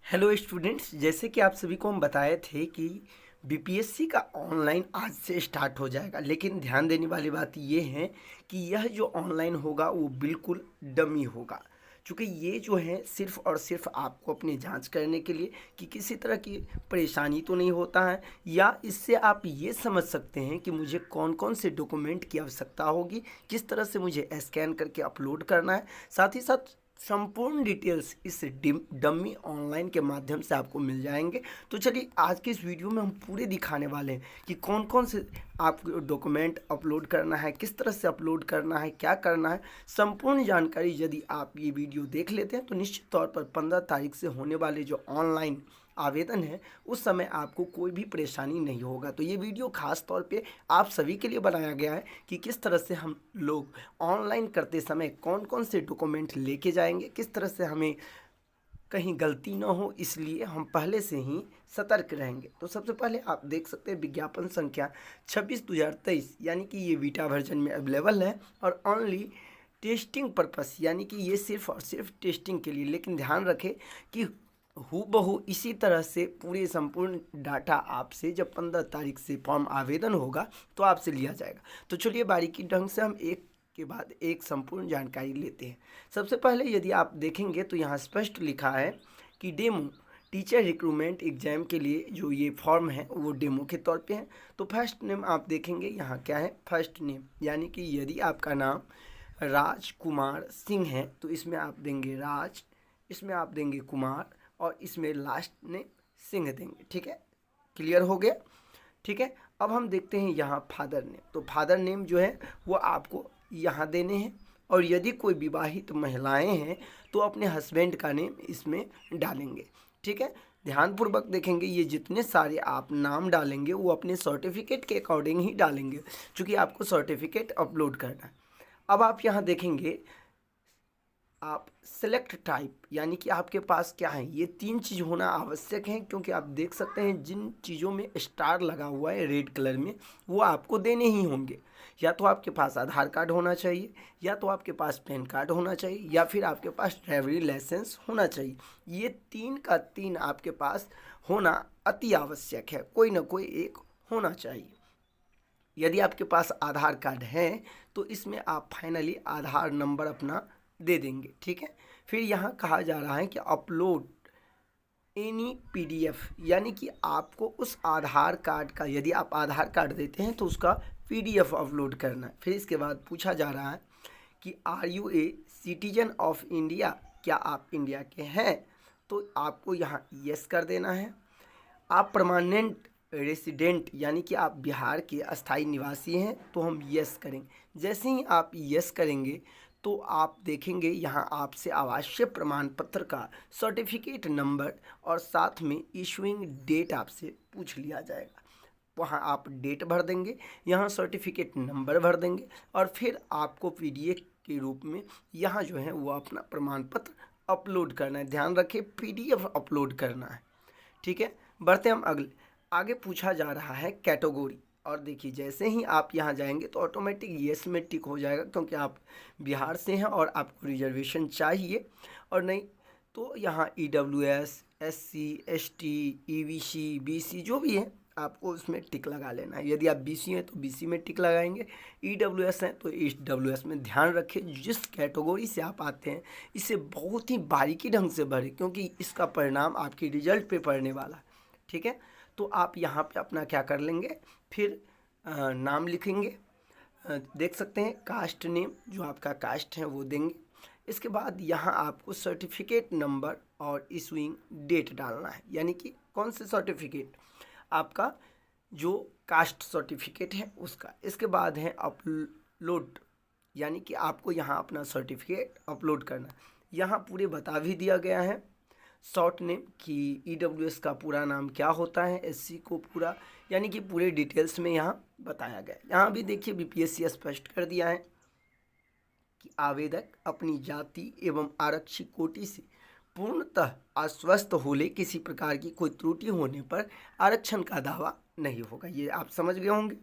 Hello students, जैसे कि आप सभी को हम बताए थे कि बीपीएससी का ऑनलाइन आज से स्टार्ट हो जाएगा। लेकिन ध्यान देने वाली बात ये है कि यह जो ऑनलाइन होगा वो बिल्कुल डमी होगा, क्योंकि ये जो है सिर्फ और सिर्फ आपको अपनी जांच करने के लिए कि किसी तरह की परेशानी तो नहीं होता है, या इससे आप ये समझ सकते हैं कि मुझे कौन कौन से डॉक्यूमेंट की आवश्यकता होगी, किस तरह से मुझे स्कैन करके अपलोड करना है। साथ ही साथ संपूर्ण डिटेल्स इस डम्मी ऑनलाइन के माध्यम से आपको मिल जाएंगे। तो चलिए आज के इस वीडियो में हम पूरे दिखाने वाले हैं कि कौन कौन से आपको डॉक्यूमेंट अपलोड करना है, किस तरह से अपलोड करना है, क्या करना है। संपूर्ण जानकारी यदि आप ये वीडियो देख लेते हैं तो निश्चित तौर पर 15 तारीख से होने वाले जो ऑनलाइन आवेदन है उस समय आपको कोई भी परेशानी नहीं होगा। तो ये वीडियो खास तौर पे आप सभी के लिए बनाया गया है कि किस तरह से हम लोग ऑनलाइन करते समय कौन कौन से डॉक्यूमेंट लेके जाएंगे, किस तरह से हमें कहीं गलती ना हो, इसलिए हम पहले से ही सतर्क रहेंगे। तो सबसे पहले आप देख सकते हैं विज्ञापन संख्या 26/2023, यानी कि ये बीटा वर्जन में अवेलेबल है और ओनली टेस्टिंग पर्पस, यानी कि ये सिर्फ और सिर्फ टेस्टिंग के लिए। लेकिन ध्यान रखें कि हूबहू इसी तरह से पूरे संपूर्ण डाटा आपसे जब 15 तारीख से फॉर्म आवेदन होगा तो आपसे लिया जाएगा। तो चलिए बारीकी ढंग से हम एक के बाद एक संपूर्ण जानकारी लेते हैं। सबसे पहले यदि आप देखेंगे तो यहाँ स्पष्ट लिखा है कि डेमो टीचर रिक्रूटमेंट एग्जाम के लिए जो ये फॉर्म है वो डेमो के तौर पे है। तो फर्स्ट नेम आप देखेंगे यहाँ क्या है, फर्स्ट नेम, यानी कि यदि आपका नाम राजकुमार सिंह है तो इसमें आप देंगे राज, इसमें आप देंगे कुमार और इसमें लास्ट ने सिंह देंगे। ठीक है, क्लियर हो गया। ठीक है, अब हम देखते हैं यहाँ फादर नेम। तो फादर नेम जो है वो आपको यहाँ देने हैं, और यदि कोई विवाहित महिलाएं हैं तो अपने हस्बैंड का नेम इसमें डालेंगे। ठीक है, ध्यानपूर्वक देखेंगे, ये जितने सारे आप नाम डालेंगे वो अपने सर्टिफिकेट के अकॉर्डिंग ही डालेंगे, क्योंकि आपको सर्टिफिकेट अपलोड करना है। अब आप यहाँ देखेंगे आप सेलेक्ट टाइप, यानी कि आपके पास क्या है, ये 3 चीज़ होना आवश्यक है, क्योंकि आप देख सकते हैं जिन चीज़ों में स्टार लगा हुआ है रेड कलर में वो आपको देने ही होंगे। या तो आपके पास आधार कार्ड होना चाहिए, या तो आपके पास पैन कार्ड होना चाहिए, या फिर आपके पास ड्राइवरी लाइसेंस होना चाहिए। ये 3 का 3 आपके पास होना अति आवश्यक है, कोई ना कोई एक होना चाहिए। यदि आपके पास आधार कार्ड है तो इसमें आप फाइनली आधार नंबर अपना दे देंगे। ठीक है, फिर यहाँ कहा जा रहा है कि अपलोड एनी पीडीएफ, यानी कि आपको उस आधार कार्ड का, यदि आप आधार कार्ड देते हैं तो उसका पीडीएफ अपलोड करना है। फिर इसके बाद पूछा जा रहा है कि are you a citizen of India, क्या आप इंडिया के हैं, तो आपको यहाँ यस कर देना है। आप परमानेंट रेसिडेंट, यानी कि आप बिहार के अस्थायी निवासी हैं तो हम यस करेंगे। जैसे ही आप यस करेंगे तो आप देखेंगे यहाँ आपसे आवासीय प्रमाण पत्र का सर्टिफिकेट नंबर और साथ में इशूइंग डेट आपसे पूछ लिया जाएगा। वहाँ आप डेट भर देंगे, यहाँ सर्टिफिकेट नंबर भर देंगे, और फिर आपको पीडीएफ के रूप में यहाँ जो है वो अपना प्रमाण पत्र अपलोड करना है। ध्यान रखें, पीडीएफ अपलोड करना है। ठीक है, बढ़ते हम अगले। आगे पूछा जा रहा है कैटेगरी, और देखिए जैसे ही आप यहाँ जाएंगे तो ऑटोमेटिक येस में टिक हो जाएगा, क्योंकि आप बिहार से हैं और आपको रिजर्वेशन चाहिए। और नहीं तो यहाँ EWS, SC, ST, EBC, BC जो भी है आपको उसमें टिक लगा लेना है। यदि आप BC हैं तो BC में टिक लगाएंगे, EWS हैं तो EWS में। ध्यान रखें जिस कैटेगरी से आप आते हैं इसे बहुत ही बारीकी ढंग से भरें, क्योंकि इसका परिणाम आपके रिजल्ट पे पड़ने वाला है। ठीक है, तो आप यहाँ पे अपना क्या कर लेंगे, फिर नाम लिखेंगे। देख सकते हैं कास्ट नेम, जो आपका कास्ट है वो देंगे। इसके बाद यहाँ आपको सर्टिफिकेट नंबर और इशूइंग डेट डालना है, यानी कि कौन से सर्टिफिकेट, आपका जो कास्ट सर्टिफिकेट है उसका। इसके बाद है अपलोड, यानी कि आपको यहाँ अपना सर्टिफिकेट अपलोड करना है। यहाँ पूरे बता भी दिया गया है शॉर्ट नेम कि EWS का पूरा नाम क्या होता है, SC को पूरा, यानी कि पूरे डिटेल्स में यहाँ बताया गया। यहाँ भी देखिए BPSC स्पष्ट कर दिया है कि आवेदक अपनी जाति एवं आरक्षित कोटि से पूर्णतः आश्वस्त होले किसी प्रकार की कोई त्रुटि होने पर आरक्षण का दावा नहीं होगा। ये आप समझ गए होंगे।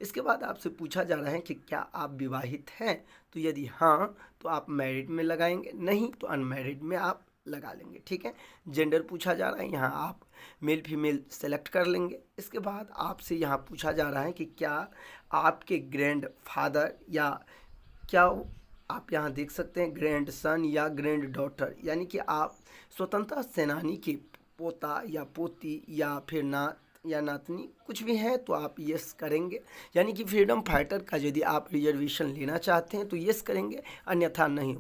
इसके बाद आपसे पूछा जा रहा है कि क्या आप विवाहित हैं, तो यदि हाँ तो आप मैरिड में लगाएंगे, नहीं तो अनमैरिड में आप लगा लेंगे। ठीक है, जेंडर पूछा जा रहा है, यहाँ आप मेल फीमेल सेलेक्ट कर लेंगे। इसके बाद आपसे यहाँ पूछा जा रहा है कि क्या आपके ग्रैंड फादर या क्या आप यहाँ देख सकते हैं ग्रैंड सन या ग्रैंड डॉटर, यानी कि आप स्वतंत्रता सेनानी के पोता या पोती या फिर नात या नातनी कुछ भी है तो आप यस करेंगे। यानी कि फ्रीडम फाइटर का यदि आप रिजर्वेशन लेना चाहते हैं तो यस करेंगे, अन्यथा नहीं।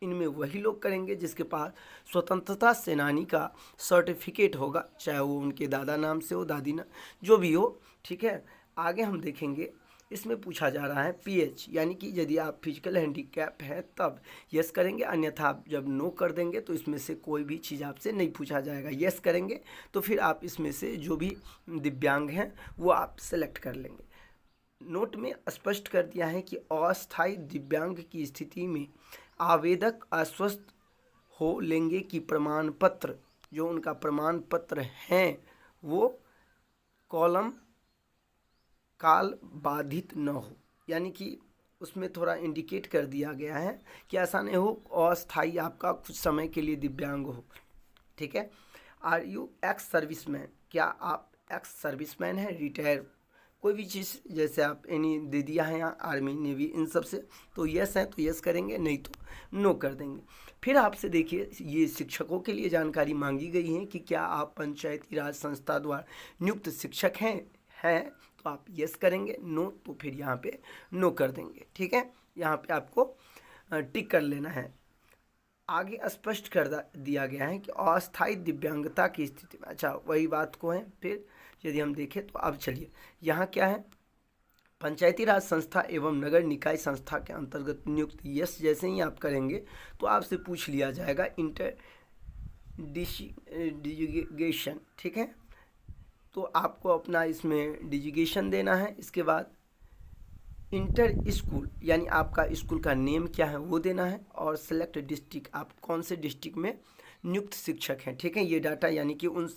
इनमें वही लोग करेंगे जिसके पास स्वतंत्रता सेनानी का सर्टिफिकेट होगा, चाहे वो उनके दादा नाम से हो, दादी नाम, जो भी हो। ठीक है, आगे हम देखेंगे। इसमें पूछा जा रहा है पीएच, यानी कि यदि आप फिजिकल हैंडीकैप हैं तब यस करेंगे, अन्यथा आप जब नो कर देंगे तो इसमें से कोई भी चीज़ आपसे नहीं पूछा जाएगा। यस करेंगे तो फिर आप इसमें से जो भी दिव्यांग हैं वो आप सेलेक्ट कर लेंगे। नोट में स्पष्ट कर दिया है कि अस्थायी दिव्यांग की स्थिति में आवेदक आश्वस्त हो लेंगे कि प्रमाण पत्र, जो उनका प्रमाण पत्र हैं वो कॉलम काल बाधित न हो, यानी कि उसमें थोड़ा इंडिकेट कर दिया गया है कि ऐसा नहीं हो अस्थायी आपका कुछ समय के लिए दिव्यांग हो। ठीक है, आर यू एक्स सर्विसमैन, क्या आप एक्स सर्विसमैन हैं, रिटायर कोई भी चीज़, जैसे आप एनी दे दिया है यहाँ आर्मी नेवी इन सब से, तो यस है तो यस करेंगे, नहीं तो नो कर देंगे। फिर आपसे देखिए ये शिक्षकों के लिए जानकारी मांगी गई है कि क्या आप पंचायती राज संस्था द्वारा नियुक्त शिक्षक हैं तो आप यस करेंगे, नो तो फिर यहाँ पे नो कर देंगे। ठीक है, यहाँ पे आपको टिक कर लेना है। आगे स्पष्ट कर दिया गया है कि अस्थायी दिव्यांगता की स्थिति में, अच्छा वही बात को है। फिर यदि हम देखें तो अब चलिए यहाँ क्या है, पंचायती राज संस्था एवं नगर निकाय संस्था के अंतर्गत नियुक्त, यस जैसे ही आप करेंगे तो आपसे पूछ लिया जाएगा इंटर डिजिगेशन। ठीक है, तो आपको अपना इसमें डिजिगेशन देना है। इसके बाद इंटर स्कूल, यानी आपका स्कूल का नेम क्या है वो देना है, और सेलेक्ट डिस्ट्रिक्ट, आप कौन से डिस्ट्रिक्ट में नियुक्त शिक्षक हैं। ठीक है, ये डाटा यानी कि उन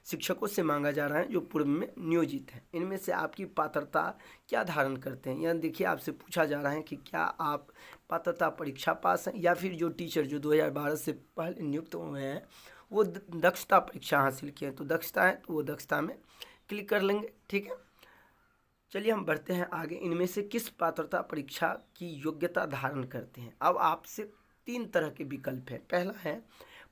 शिक्षकों से मांगा जा रहा है जो पूर्व में नियोजित हैं। इनमें से आपकी पात्रता क्या धारण करते हैं, यहाँ देखिए आपसे पूछा जा रहा है कि क्या आप पात्रता परीक्षा पास हैं, या फिर जो टीचर जो 2012 से पहले नियुक्त हुए हैं वो दक्षता परीक्षा हासिल किए हैं, तो दक्षता है तो वो दक्षता में क्लिक कर लेंगे। ठीक है, चलिए हम बढ़ते हैं आगे। इनमें से किस पात्रता परीक्षा की योग्यता धारण करते हैं। अब आपसे 3 तरह के विकल्प हैं। पहला है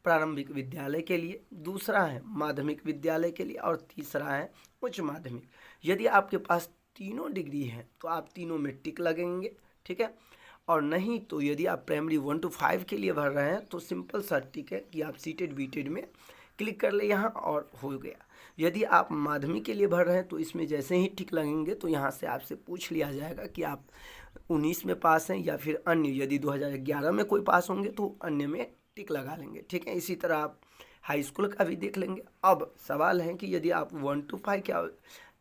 प्रारंभिक विद्यालय के लिए, दूसरा है माध्यमिक विद्यालय के लिए, और तीसरा है उच्च माध्यमिक। यदि आपके पास तीनों डिग्री है तो आप तीनों में टिक लगेंगे। ठीक है, और नहीं तो यदि आप प्राइमरी 1 to 5 के लिए भर रहे हैं तो सिंपल सा टिक है कि आप सीटेड बीटेड में क्लिक कर ले यहाँ और हो गया। यदि आप माध्यमिक के लिए भर रहे हैं तो इसमें जैसे ही टिक लगेंगे तो यहाँ से आपसे पूछ लिया जाएगा कि आप 19 में पास हैं या फिर अन्य, यदि 2011 में कोई पास होंगे तो अन्य में टिक लगा लेंगे। ठीक है, इसी तरह आप हाई स्कूल का भी देख लेंगे। अब सवाल है कि यदि आप 1 to 5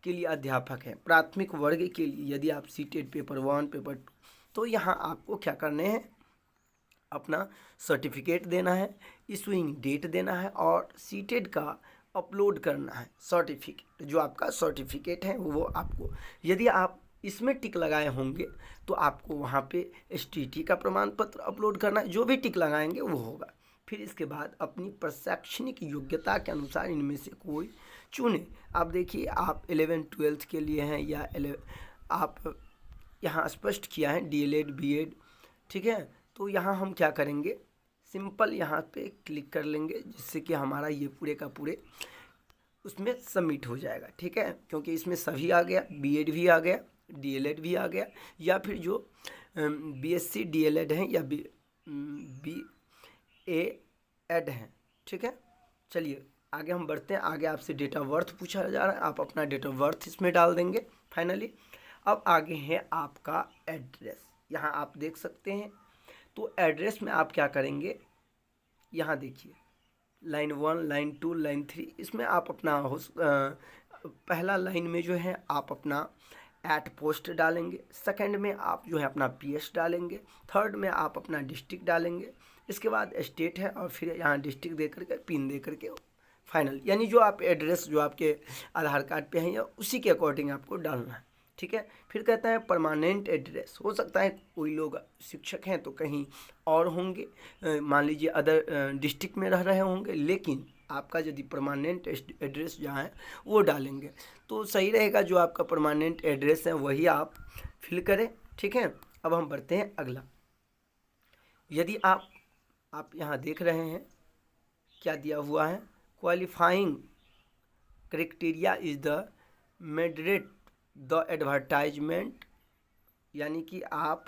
के लिए अध्यापक हैं, प्राथमिक वर्ग के लिए यदि आप सीटेड पेपर 1 पेपर 2, तो यहाँ आपको क्या करने हैं, अपना सर्टिफिकेट देना है, इशूइंग डेट देना है, और सीटेड का अपलोड करना है सर्टिफिकेट। जो आपका सर्टिफिकेट है वो आपको, यदि आप इसमें टिक लगाए होंगे तो आपको वहाँ पे STT का प्रमाण पत्र अपलोड करना है, जो भी टिक लगाएंगे वो होगा। फिर इसके बाद अपनी प्रशैक्षणिक योग्यता के अनुसार इनमें से कोई चुने। आप देखिए आप 11th-12th के लिए हैं या आप यहाँ स्पष्ट किया है DLED BEd। ठीक है, तो यहाँ हम क्या करेंगे, सिंपल यहाँ पे क्लिक कर लेंगे, जिससे कि हमारा ये पूरे का पूरे उसमें सबमिट हो जाएगा। ठीक है, क्योंकि इसमें सभी आ गया, BEd भी आ गया, DLED भी आ गया, या फिर जो BSc DLED हैं या BAed हैं। ठीक है, चलिए आगे हम बढ़ते हैं। आगे आपसे डेट ऑफ बर्थ पूछा जा रहा है, आप अपना डेट ऑफ बर्थ इसमें डाल देंगे फाइनली। अब आगे है आपका एड्रेस, यहाँ आप देख सकते हैं। तो एड्रेस में आप क्या करेंगे, यहाँ देखिए लाइन 1 लाइन 2 लाइन 3, इसमें आप अपना पहला लाइन में जो है आप अपना एट पोस्ट डालेंगे, सेकंड में आप जो है अपना PS डालेंगे, थर्ड में आप अपना डिस्ट्रिक्ट डालेंगे, इसके बाद स्टेट है, और फिर यहाँ डिस्ट्रिक्ट दे करके पिन दे करके फाइनल, यानी जो आप एड्रेस जो आपके आधार कार्ड पे हैं या उसी के अकॉर्डिंग आपको डालना है। ठीक है। फिर कहता है परमानेंट एड्रेस, हो सकता है कोई लोग शिक्षक हैं तो कहीं और होंगे, मान लीजिए अदर डिस्ट्रिक्ट में रह रहे होंगे, लेकिन आपका यदि परमानेंट एड्रेस जहाँ है वो डालेंगे तो सही रहेगा। जो आपका परमानेंट एड्रेस है वही आप फिल करें, ठीक है। अब हम बढ़ते हैं अगला। यदि आप यहाँ देख रहे हैं क्या दिया हुआ है, qualifying criteria is the moderate the advertisement, यानी कि आप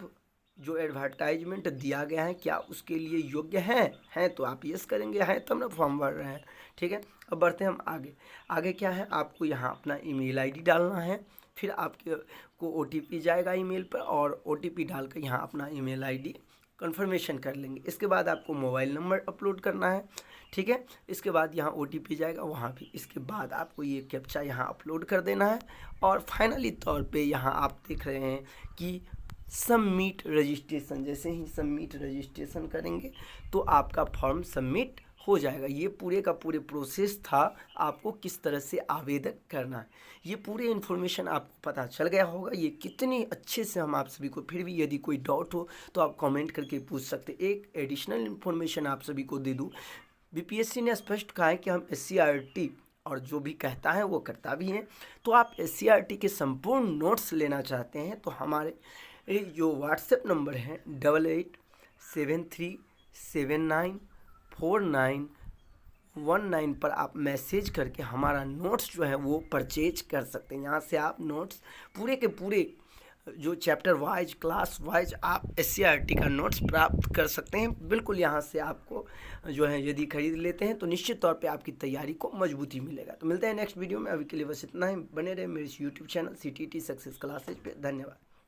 जो एडवर्टाइजमेंट दिया गया है क्या उसके लिए योग्य हैं तो आप यस करेंगे, हैं तब ना फॉर्म भर रहे हैं, ठीक है। अब बढ़ते हैं हम आगे। आगे क्या है, आपको यहाँ अपना ईमेल आईडी डालना है, फिर आपके को ओटीपी जाएगा ईमेल पर, और ओटीपी डालकर यहाँ अपना ईमेल आईडी कन्फर्मेशन कर लेंगे। इसके बाद आपको मोबाइल नंबर अपलोड करना है, ठीक है। इसके बाद यहाँ ओटीपी जाएगा वहाँ भी, इसके बाद आपको ये कैप्चा यहाँ अपलोड कर देना है, और फाइनली तौर पे यहाँ आप देख रहे हैं कि सबमिट रजिस्ट्रेशन। जैसे ही सबमिट रजिस्ट्रेशन करेंगे तो आपका फॉर्म सबमिट हो जाएगा। ये पूरे का पूरे प्रोसेस था आपको किस तरह से आवेदन करना है। ये पूरे इन्फॉर्मेशन आपको पता चल गया होगा, ये कितने अच्छे से हम आप सभी को, फिर भी यदि कोई डाउट हो तो आप कमेंट करके पूछ सकते। एक एडिशनल इन्फॉर्मेशन आप सभी को दे दूँ, बीपीएससी ने स्पष्ट कहा है कि हम SCRT और जो भी कहता है वो करता भी है। तो आप SCRT के संपूर्ण नोट्स लेना चाहते हैं तो हमारे जो व्हाट्सएप नंबर है 8873794919 पर आप मैसेज करके हमारा नोट्स जो है वो परचेज कर सकते हैं। यहाँ से आप नोट्स पूरे के पूरे जो चैप्टर वाइज क्लास वाइज आप SCRT का नोट्स प्राप्त कर सकते हैं। बिल्कुल यहाँ से आपको जो है यदि खरीद लेते हैं तो निश्चित तौर पे आपकी तैयारी को मजबूती मिलेगा। तो मिलते हैं नेक्स्ट वीडियो में, अभी के लिए बस इतना ही। बने रहे मेरे YouTube channel CTT success classes पे। धन्यवाद।